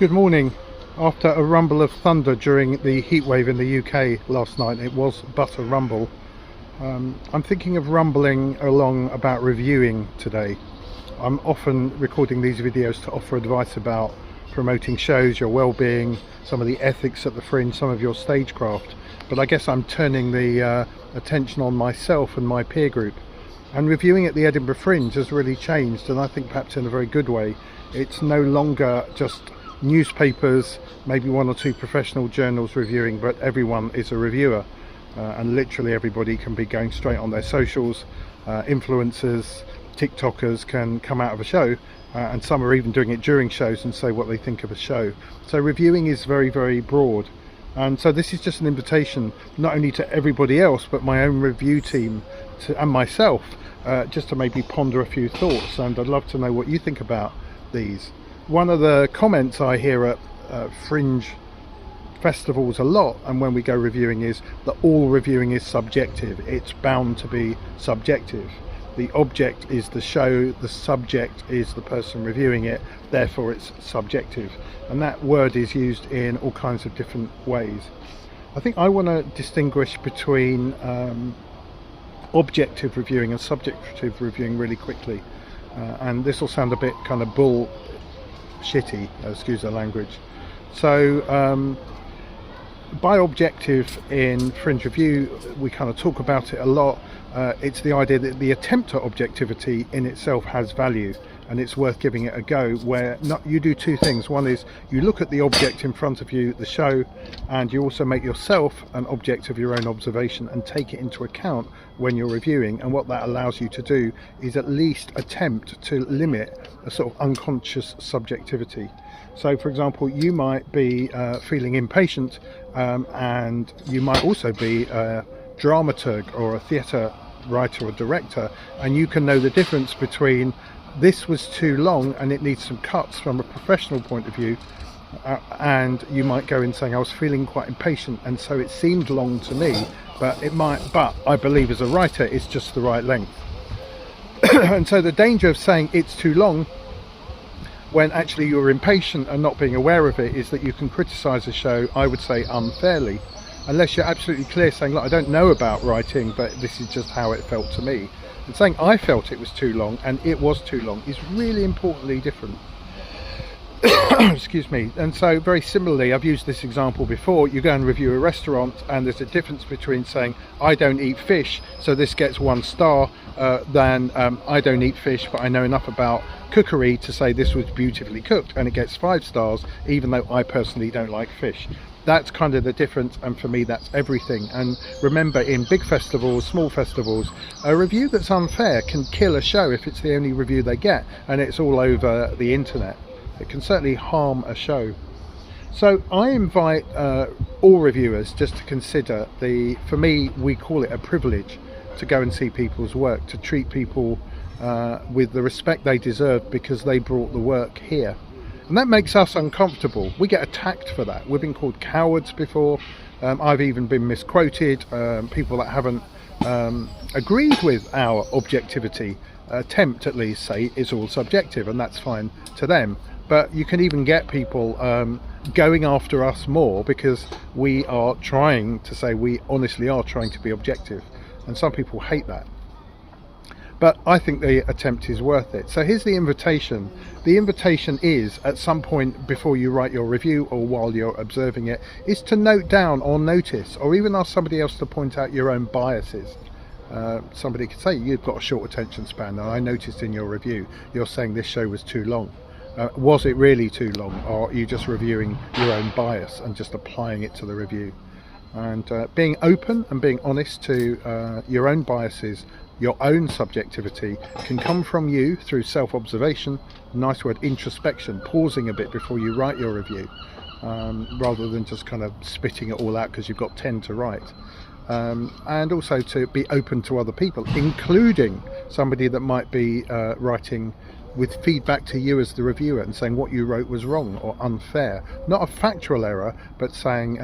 Good morning. After a rumble of thunder during the heatwave in the UK last night, it was but a rumble. I'm thinking of rumbling along about reviewing today. I'm often recording these videos to offer advice about promoting shows, your well-being, some of the ethics at the Fringe, some of your stagecraft, but I guess I'm turning the attention on myself and my peer group. And reviewing at the Edinburgh Fringe has really changed, and I think perhaps in a very good way. It's no longer just newspapers, maybe one or two professional journals reviewing, but everyone is a reviewer, and literally everybody can be going straight on their socials. Influencers, TikTokers can come out of a show, and some are even doing it during shows and say what they think of a show. So reviewing is very, very broad, and so this is just an invitation not only to everybody else but my own review team and myself, just to maybe ponder a few thoughts, and I'd love to know what you think about these. One of the comments I hear at Fringe festivals a lot, and when we go reviewing, is that all reviewing is subjective. It's bound to be subjective. The object is the show, the subject is the person reviewing it, therefore it's subjective. And that word is used in all kinds of different ways. I think I want to distinguish between objective reviewing and subjective reviewing really quickly. And this will sound a bit kind of bullshitty, excuse the language. So by objective in Fringe Review, we kind of talk about it a lot. It's the idea that the attempt at objectivity in itself has value, and it's worth giving it a go, where you do two things. One is you look at the object in front of you, the show, and you also make yourself an object of your own observation and take it into account when you're reviewing. And what that allows you to do is at least attempt to limit a sort of unconscious subjectivity. So for example, you might be feeling impatient, and you might also be a dramaturg or a theatre writer or director, and you can know the difference between this was too long and it needs some cuts from a professional point of view, and you might go in saying I was feeling quite impatient and so it seemed long to me, but I believe as a writer it's just the right length. And so the danger of saying it's too long when actually you're impatient and not being aware of it is that you can criticize a show, I would say, unfairly, unless you're absolutely clear saying, look, I don't know about writing, but this is just how it felt to me. And saying I felt it was too long and it was too long is really importantly different. Excuse me. And so very similarly, I've used this example before. You go and review a restaurant, and there's a difference between saying I don't eat fish, so this gets 1 star, than I don't eat fish but I know enough about cookery to say this was beautifully cooked, and it gets 5 stars even though I personally don't like fish. That's kind of the difference, and for me that's everything. And remember, in big festivals, small festivals, a review that's unfair can kill a show if it's the only review they get and it's all over the internet. It can certainly harm a show. So I invite all reviewers just to consider for me, we call it a privilege to go and see people's work, to treat people with the respect they deserve because they brought the work here. And that makes us uncomfortable. We get attacked for that. We've been called cowards before. I've even been misquoted. People that haven't agreed with our objectivity attempt at least say it's all subjective, and that's fine to them. But you can even get people going after us more because we are trying to say we honestly are trying to be objective, and some people hate that. But I think the attempt is worth it. So here's the invitation. The invitation is, at some point before you write your review or while you're observing it, is to note down or notice, or even ask somebody else to point out your own biases. Somebody could say, you've got a short attention span, and I noticed in your review you're saying this show was too long. Was it really too long, or are you just reviewing your own bias and just applying it to the review? And being open and being honest to your own biases, your own subjectivity, can come from you through self-observation, nice word, introspection, pausing a bit before you write your review, rather than just kind of spitting it all out because you've got 10 to write. And also to be open to other people, including somebody that might be writing with feedback to you as the reviewer and saying what you wrote was wrong or unfair. Not a factual error, but saying,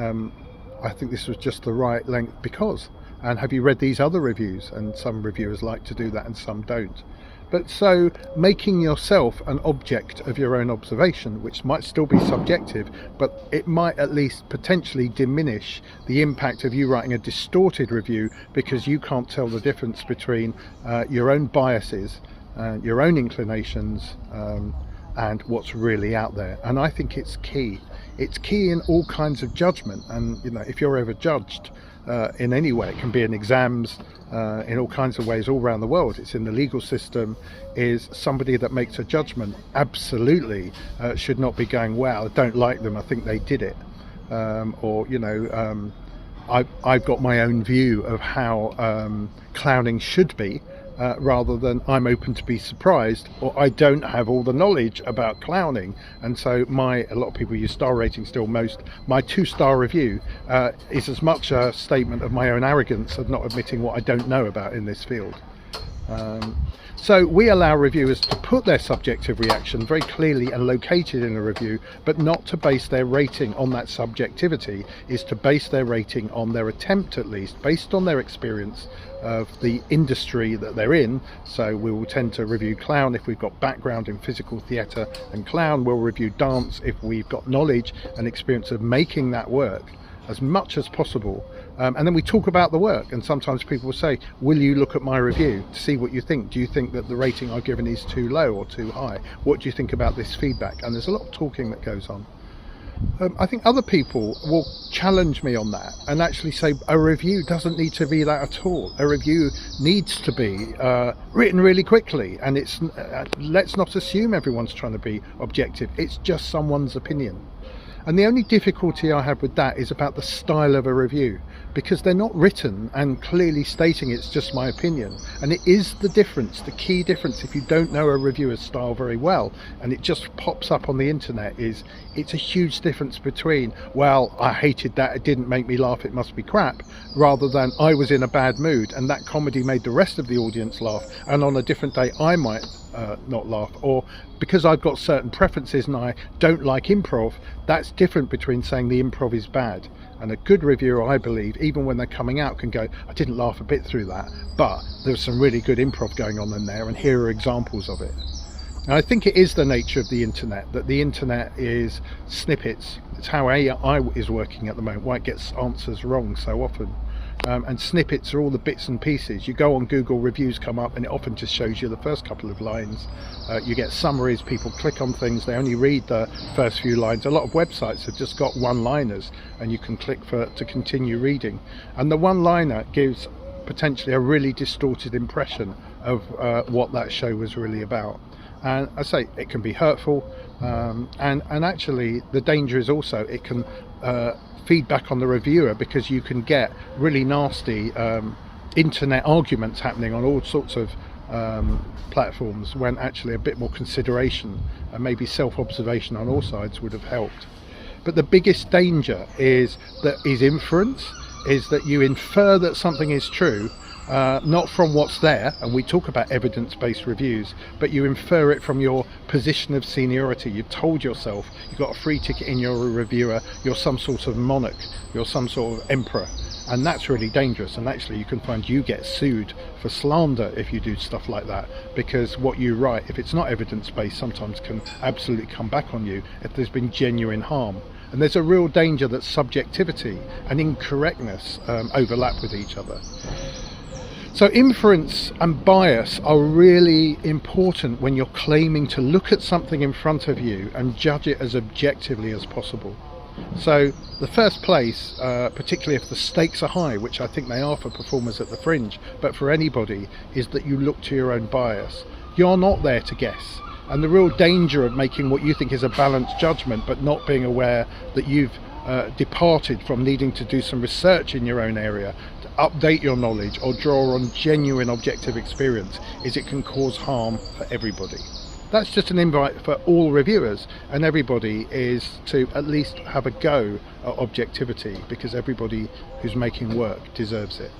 I think this was just the right length because. And have you read these other reviews? And some reviewers like to do that and some don't. But so making yourself an object of your own observation, which might still be subjective, but it might at least potentially diminish the impact of you writing a distorted review because you can't tell the difference between your own biases, your own inclinations, and what's really out there. And I think it's key. It's key in all kinds of judgment. And if you're ever judged in any way, it can be in exams, in all kinds of ways all around the world, it's in the legal system, is somebody that makes a judgment absolutely should not be going, wow, I don't like them, I think they did it, or I've got my own view of how clowning should be, rather than I'm open to be surprised, or I don't have all the knowledge about clowning. And so a lot of people use star rating still. My 2-star review is as much a statement of my own arrogance of not admitting what I don't know about in this field. So we allow reviewers to put their subjective reaction very clearly and located in a review, but not to base their rating on that subjectivity, is to base their rating on their attempt, at least, based on their experience of the industry that they're in. So we will tend to review clown if we've got background in physical theatre and clown. We'll review dance if we've got knowledge and experience of making that work as much as possible, and then we talk about the work. And sometimes people will say, will you look at my review to see what you think? Do you think that the rating I've given is too low or too high? What do you think about this feedback? And there's a lot of talking that goes on. I think other people will challenge me on that and actually say a review doesn't need to be that at all. A review needs to be written really quickly, and it's let's not assume everyone's trying to be objective. It's just someone's opinion. And the only difficulty I have with that is about the style of a review, because they're not written and clearly stating it's just my opinion. And it is the difference, the key difference, if you don't know a reviewer's style very well and it just pops up on the internet, is it's a huge difference between, well, I hated that, it didn't make me laugh, it must be crap, rather than I was in a bad mood and that comedy made the rest of the audience laugh, and on a different day I might not laugh, or because I've got certain preferences and I don't like improv. That's different between saying the improv is bad. And a good reviewer, I believe, even when they're coming out, can go, I didn't laugh a bit through that, but there's some really good improv going on in there, and here are examples of it. And I think it is the nature of the internet, that the internet is snippets. It's how AI is working at the moment, why it gets answers wrong so often. And snippets are all the bits and pieces. You go on Google, reviews come up, and it often just shows you the first couple of lines. You get summaries, people click on things, they only read the first few lines. A lot of websites have just got one-liners, and you can click to continue reading. And the one-liner gives potentially a really distorted impression of what that show was really about. And I say it can be hurtful, and actually the danger is also it can feedback on the reviewer, because you can get really nasty internet arguments happening on all sorts of platforms, when actually a bit more consideration and maybe self-observation on all sides would have helped. But the biggest danger is inference, is that you infer that something is true, not from what's there, and we talk about evidence-based reviews, but you infer it from your position of seniority. You've told yourself you've got a free ticket in, you're a reviewer, you're some sort of monarch, you're some sort of emperor, and that's really dangerous. And actually you can find you get sued for slander if you do stuff like that, because what you write, if it's not evidence-based, sometimes can absolutely come back on you if there's been genuine harm. And there's a real danger that subjectivity and incorrectness overlap with each other. So inference and bias are really important when you're claiming to look at something in front of you and judge it as objectively as possible. So the first place, particularly if the stakes are high, which I think they are for performers at the Fringe, but for anybody, is that you look to your own bias. You're not there to guess. And the real danger of making what you think is a balanced judgment, but not being aware that you've departed from needing to do some research in your own area, to update your knowledge or draw on genuine objective experience, is it can cause harm for everybody. That's just an invite for all reviewers, and everybody is to at least have a go at objectivity, because everybody who's making work deserves it.